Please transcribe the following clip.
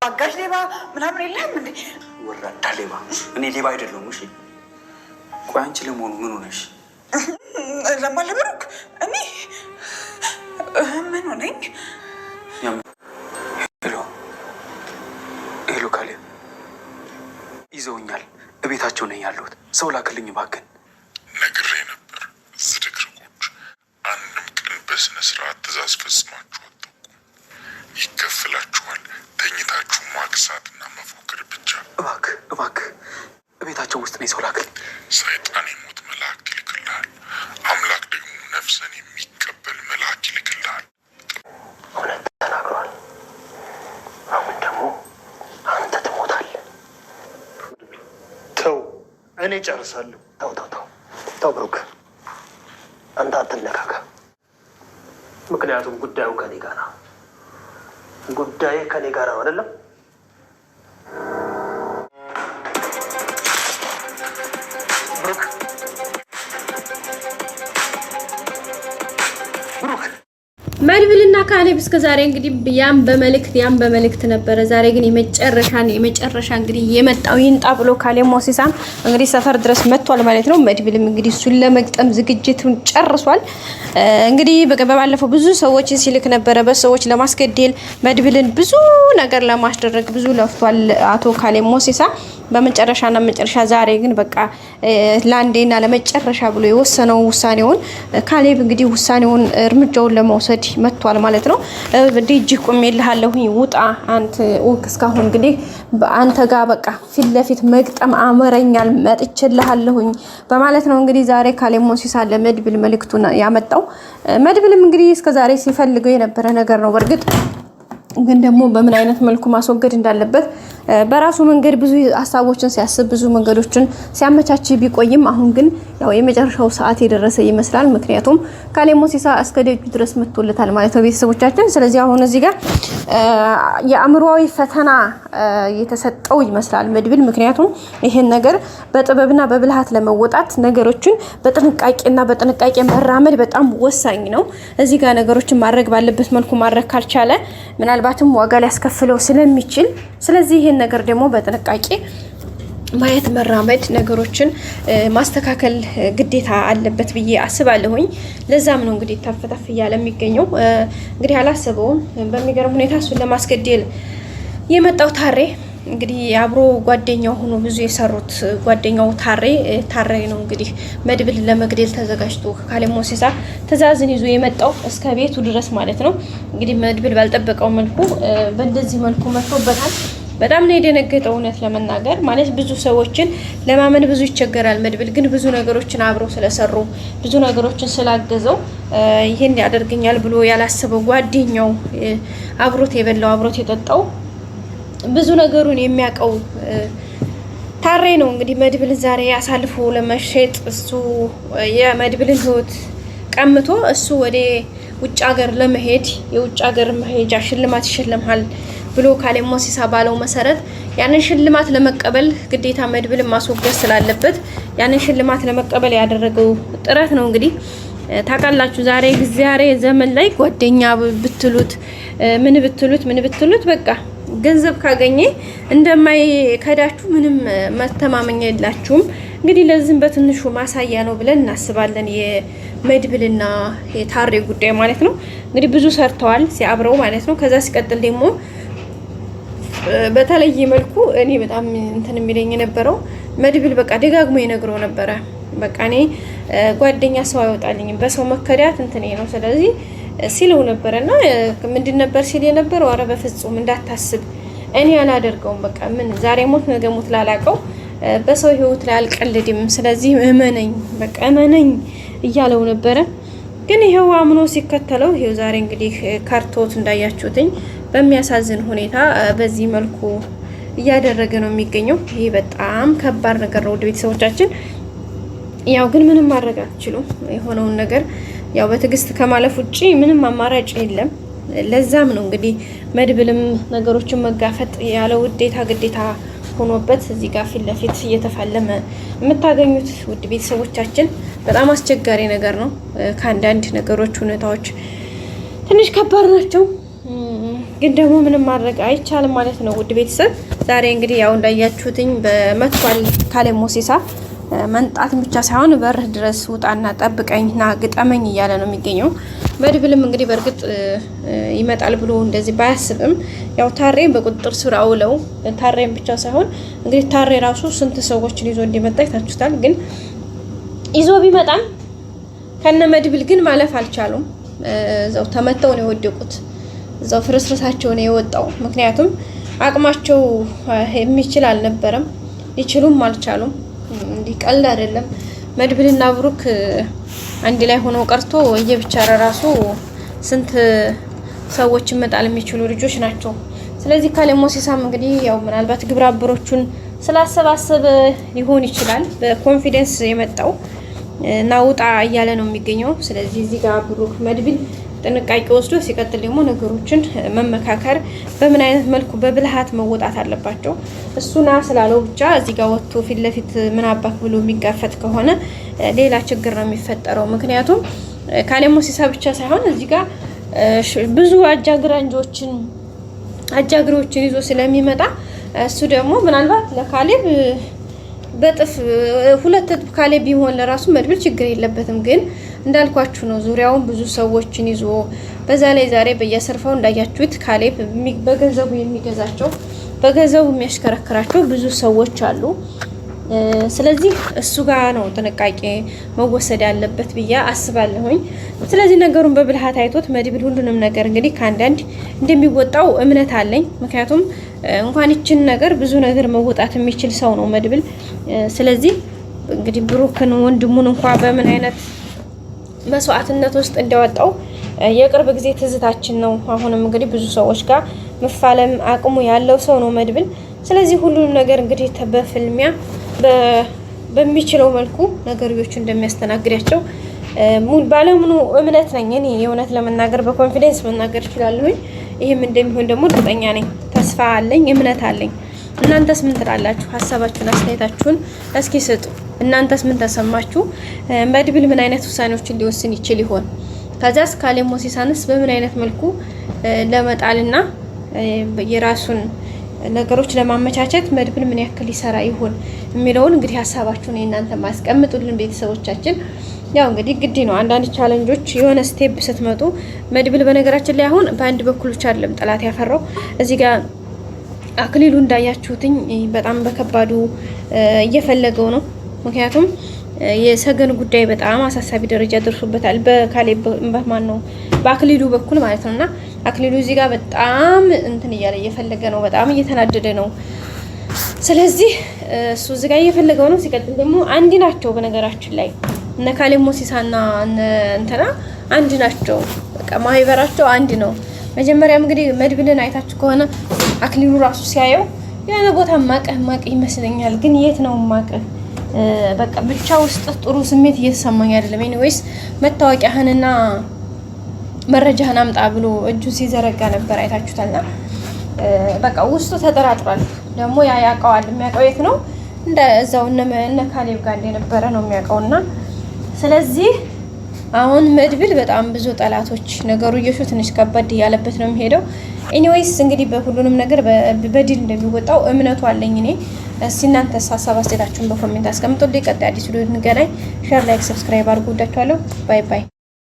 አጋሽ ሌባ ምናምን የለም እንዴ? ወራዳ ሌባ? እኔ ሌባ አይደለሁም። እሺ ቆይ አንቺ ለመሆኑ ምን ሆነሽ? ለማለብሩክ እኔ ምን ሆነኝ? ሄሎ ካሌብ፣ ይዘውኛል። እቤታቸው ነኝ ያለሁት። ሰው ላክልኝ እባክህን። ነግሬ ነበር። ዝርክርኮች አንድም ቀን በስነ ስርዓት ትእዛዝ ፈጽማችሁ አታውቁም። ይከፍላችኋል። ተኝታችሁ ማግሳትና መፎክር ብቻ። እባክህ እቤታቸው ውስጥ ነኝ። ሰው ላክልኝ። ሰይጣን የሞት መልአክ ይልክልሃል። አምላክ ደግሞ ነፍስን የሚቀበል መልአክ ይልክልሃል። እውነት ተናግሯል። አሁን ደግሞ አንተ ትሞታለህ። ተው፣ እኔ ጨርሳለሁ። ተው ብሩክ፣ አንተ አትነካካ። ምክንያቱም ጉዳዩ ከኔ ጋር ነው። ጉዳዬ ከኔ ጋር ነው አይደለም? ብሩክ መድብልና ካሌብ እስከ ዛሬ እንግዲህ ያም በመልእክት ነበረ። ዛሬ ግን የመጨረሻ እንግዲህ የመጣው ይንጣ ብሎ ካሌብ ሞሲሳም እንግዲህ ሰፈር ድረስ መጥቷል ማለት ነው። መድብልም እንግዲህ እሱን ለመግጠም ዝግጅቱን ጨርሷል። እንግዲህ በባለፈው ብዙ ሰዎችን ሲልክ ነበረ በሰዎች ለማስገደል መድብልን ብዙ ነገር ለማስደረግ ብዙ ለፍቷል አቶ ካሌብ ሞሲሳ። በመጨረሻ ዛሬ ግን በቃ ላንዴና ለመጨረሻ ብሎ የወሰነው ውሳኔውን ካሌብ እንግዲህ ውሳኔውን እርምጃውን ለመውሰድ መጥቷል ማለት ነው። ዲጂ ቆሜልሃለሁኝ ውጣ አንተ እስካሁን እንግዲህ አንተ ጋር በቃ ፊት ለፊት መግጠም አመረኛል መጥቼልሃለሁኝ በማለት ነው እንግዲህ ዛሬ ካሌብ ሞሲሳ ለመድብል መልእክቱን ያመጣው። መድብልም እንግዲህ እስከዛሬ ሲፈልገው የነበረ ነገር ነው። በርግጥ ግን ደግሞ በምን አይነት መልኩ ማስወገድ እንዳለበት በራሱ መንገድ ብዙ ሐሳቦችን ሲያስብ ብዙ መንገዶችን ሲያመቻች ቢቆይም አሁን ግን ያው የመጨረሻው ሰዓት የደረሰ ይመስላል። ምክንያቱም ካሌብ ሞሲሳ እስከ ደጁ ድረስ መጥቶለታል ማለት ነው ቤተሰቦቻችን። ስለዚህ አሁን እዚህ ጋር የአእምሮአዊ ፈተና የተሰጠው ይመስላል መድብል። ምክንያቱም ይሄን ነገር በጥበብና በብልሃት ለመወጣት ነገሮችን በጥንቃቄ መራመድ በጣም ወሳኝ ነው። እዚህ ጋር ነገሮችን ማድረግ ባለበት መልኩ ማድረግ ካልቻለ ምናልባትም ዋጋ ሊያስከፍለው ስለሚችል ስለዚህ ይሄን ነገር ደግሞ በጥንቃቄ ማየት መራመድ ነገሮችን ማስተካከል ግዴታ አለበት ብዬ አስባለሁኝ። ለዛም ነው እንግዲህ ተፈተፍ እያለ የሚገኘው። እንግዲህ አላሰበውም። በሚገርም ሁኔታ እሱን ለማስገደል የመጣው ታሬ እንግዲህ አብሮ ጓደኛው ሆኖ ብዙ የሰሩት ጓደኛው ታሬ ነው እንግዲህ መድብል ለመግደል ተዘጋጅቶ ካሌብ ሞሲሳ ትዕዛዝን ይዞ የመጣው እስከ ቤቱ ድረስ ማለት ነው። እንግዲህ መድብል ባልጠበቀው መልኩ በእንደዚህ መልኩ መጥቶበታል። በጣም ነው የደነገጠው እውነት ለመናገር ማለት ብዙ ሰዎችን ለማመን ብዙ ይቸገራል። መድብል ግን ብዙ ነገሮችን አብረው ስለሰሩ ብዙ ነገሮችን ስላገዘው ይሄን ያደርገኛል ብሎ ያላሰበው ጓደኛው አብሮት የበላው አብሮት የጠጣው ብዙ ነገሩን የሚያቀው ታሬ ነው እንግዲህ መድብልን ዛሬ አሳልፎ ለመሸጥ እሱ የመድብልን ህይወት ቀምቶ እሱ ወደ ውጭ ሀገር ለመሄድ የውጭ ሀገር መሄጃ ሽልማት ይሸልማል ብሎ ካሌብ ሞሲሳ ባለው መሰረት ያንን ሽልማት ለመቀበል ግዴታ መድብልን ማስወገድ ስላለበት ያንን ሽልማት ለመቀበል ያደረገው ጥረት ነው እንግዲህ ታውቃላችሁ። ዛሬ ዘመን ላይ ጓደኛ ብትሉት ምን ብትሉት በቃ ገንዘብ ካገኘ እንደማይከዳችሁ ምንም መተማመኛ የላችሁም። እንግዲህ ለዚህም በትንሹ ማሳያ ነው ብለን እናስባለን የመድብልና የታሬ ጉዳይ ማለት ነው። እንግዲህ ብዙ ሰርተዋል ሲያብረው ማለት ነው። ከዛ ሲቀጥል ደግሞ በተለየ መልኩ እኔ በጣም እንትን የሚለኝ የነበረው መድብል በቃ ደጋግሞ ይነግረው ነበረ። በቃ እኔ ጓደኛ ሰው አይወጣልኝም በሰው መከዳት እንትኔ ነው ስለዚህ ሲለው ነበርና ምንድን ነበር ሲል የነበረው አረ በፍጹም እንዳታስብ እኔ አላደርገውም በቃ ምን ዛሬ ሞት ነገ ሞት ላላቀው በሰው ህይወት ላይ አልቀልድም ስለዚህ እመነኝ በቃ እመነኝ እያለው ነበረ። ግን ይሄው አምኖ ሲከተለው ይሄው ዛሬ እንግዲህ ካርቶት እንዳያችሁትኝ በሚያሳዝን ሁኔታ በዚህ መልኩ እያደረገ ነው የሚገኘው። ይሄ በጣም ከባድ ነገር ነው ወደ ቤተሰቦቻችን። ያው ግን ምንም ማድረግ አትችሉም። የሆነውን ነገር ያው በትዕግስት ከማለፍ ውጪ ምንም አማራጭ የለም። ለዛም ነው እንግዲህ መድብልም ነገሮችን መጋፈጥ ያለው ግዴታ ሆኖበት እዚህ ጋር ፊት ለፊት እየተፋለመ የምታገኙት ውድ ቤተሰቦቻችን በጣም አስቸጋሪ ነገር ነው። ከአንዳንድ ነገሮች ሁኔታዎች ትንሽ ከባድ ናቸው። ግን ደግሞ ምንም ማድረግ አይቻልም ማለት ነው። ውድ ቤተሰብ ዛሬ እንግዲህ ያው እንዳያችሁትኝ በመጥቷል ካሌብ ሞሲሳ መንጣትን ብቻ ሳይሆን በርህ ድረስ ውጣና ጠብቀኝና ግጠመኝ እያለ ነው የሚገኘው። መድብልም እንግዲህ በእርግጥ ይመጣል ብሎ እንደዚህ ባያስብም ያው ታሬን በቁጥጥር ስር አውለው ታሬን ብቻ ሳይሆን እንግዲህ ታሬ ራሱ ስንት ሰዎችን ይዞ እንዲመጣ ይታችሁታል። ግን ይዞ ቢመጣም ከነ መድብል ግን ማለፍ አልቻሉም። እዛው ተመተው ነው የወደቁት። እዛው ፍርስርሳቸው ነው የወጣው። ምክንያቱም አቅማቸው የሚችል አልነበረም፣ ሊችሉም አልቻሉም። እንዲህ ቀልድ አይደለም። መድብልና ብሩክ አንድ ላይ ሆነው ቀርቶ እየብቻ ራሱ ስንት ሰዎችን መጣል የሚችሉ ልጆች ናቸው። ስለዚህ ካሌብ ሞሲሳም እንግዲህ ያው ምናልባት ግብረ አበሮቹን ስላሰባሰበ ሊሆን ይችላል በኮንፊደንስ የመጣው ናውጣ እያለ ነው የሚገኘው። ስለዚህ እዚህ ጋር ብሩክ መድብል ጥንቃቄ ወስዶ ሲቀጥል ደግሞ ነገሮችን መመካከር በምን አይነት መልኩ በብልሃት መወጣት አለባቸው። እሱና ስላለው ብቻ እዚህ ጋር ወጥቶ ፊት ለፊት ምን አባክ ብሎ የሚጋፈጥ ከሆነ ሌላ ችግር ነው የሚፈጠረው። ምክንያቱም ካሌብ ሞሲሳ ብቻ ሳይሆን እዚህ ጋር ብዙ አጃግሪዎችን ይዞ ስለሚመጣ እሱ ደግሞ ምናልባት ለካሌብ በጥፍ ሁለት ካሌብ ቢሆን ለራሱ መድብል ችግር የለበትም። ግን እንዳልኳችሁ ነው ዙሪያውን ብዙ ሰዎችን ይዞ በዛ ላይ ዛሬ በየሰርፋው እንዳያችሁት ካሌብ በገንዘቡ የሚገዛቸው በገንዘቡ የሚያሽከረክራቸው ብዙ ሰዎች አሉ። ስለዚህ እሱ ጋር ነው ጥንቃቄ መወሰድ ያለበት ብዬ አስባለሁኝ። ስለዚህ ነገሩን በብልሃት አይቶት መድብል ሁሉንም ነገር እንግዲህ ከአንዳንድ እንደሚወጣው እምነት አለኝ። ምክንያቱም እንኳን ይችን ነገር ብዙ ነገር መወጣት የሚችል ሰው ነው መድብል። ስለዚህ እንግዲህ ብሩክን ወንድሙን እንኳን በምን አይነት መስዋዕትነት ውስጥ እንዲያወጣው የቅርብ ጊዜ ትዝታችን ነው። አሁንም እንግዲህ ብዙ ሰዎች ጋር መፋለም አቅሙ ያለው ሰው ነው መድብል። ስለዚህ ሁሉንም ነገር እንግዲህ በፍልሚያ በሚችለው መልኩ ነገሮች እንደሚያስተናግዳቸው ባለሙሉ እምነት ነኝ እኔ። የእውነት ለመናገር በኮንፊደንስ መናገር እችላለሁኝ። ይሄም እንደሚሆን ደግሞ እርግጠኛ ነኝ፣ ተስፋ አለኝ፣ እምነት አለኝ። እናንተስ ምን ትላላችሁ? ሀሳባችሁን አስተያየታችሁን እስኪ ስጡ። እናንተስ ምን ተሰማችሁ? መድብል ምን አይነት ውሳኔዎችን ሊወስን ይችል ይሆን? ከዛስ ካሌብ ሞሲሳንስ በምን አይነት መልኩ ለመጣልና የራሱን ነገሮች ለማመቻቸት መድብል ምን ያክል ይሰራ ይሆን የሚለውን እንግዲህ ሀሳባችሁን እናንተ ማስቀምጡልን ቤተሰቦቻችን። ያው እንግዲህ ግድ ነው አንዳንድ ቻሌንጆች የሆነ ስቴፕ ስትመጡ መድብል በነገራችን ላይ አሁን በአንድ በኩል ብቻ አይደለም ጠላት ያፈራው። እዚህ ጋር አክሊሉ እንዳያችሁትኝ በጣም በከባዱ እየፈለገው ነው። ምክንያቱም የሰገን ጉዳይ በጣም አሳሳቢ ደረጃ ደርሶበታል። በካሌብ በአክሊሉ በኩል ማለት ነውና አክሊሉ እዚህ ጋር በጣም እንትን እያለ እየፈለገ ነው፣ በጣም እየተናደደ ነው። ስለዚህ እሱ እዚህ ጋር እየፈለገው ነው። ሲቀጥል ደግሞ አንድ ናቸው በነገራችን ላይ እነ ካሌብ ሞሲሳና እንትና አንድ ናቸው። በቃ ማህበራቸው አንድ ነው። መጀመሪያም እንግዲህ መድብልን አይታችሁ ከሆነ አክሊሉ ራሱ ሲያየው የሆነ ቦታ ማቀህ ይመስለኛል፣ ግን የት ነው ማቀህ? በቃ ብቻ ውስጥ ጥሩ ስሜት እየተሰማኝ አይደለም። ኤኒዌይስ መታወቂያህንና መረጃህን አምጣ ብሎ እጁን ሲዘረጋ ነበር አይታችሁታልና በቃ ውስጡ ተጠራጥሯል። ደግሞ ያ ያውቀዋል። የሚያውቀው የት ነው? እንደዛው እነ ካሌብ ጋር እንደነበረ ነው የሚያውቀውና ስለዚህ አሁን መድብል በጣም ብዙ ጠላቶች ነገሩ እየሹ ትንሽ ከበድ እያለበት ነው የሚሄደው። ኤኒዌይስ እንግዲህ በሁሉንም ነገር በድል እንደሚወጣው እምነቱ አለኝ እኔ። እስኪ እናንተስ ሀሳብ አስተያየታችሁን በኮሜንት አስቀምጡልኝ። ቀጣይ አዲስ ቪዲዮ እንገናኝ። ሼር፣ ላይክ፣ ሰብስክራይብ አድርጉ። ወዳችኋለሁ። ባይ ባይ።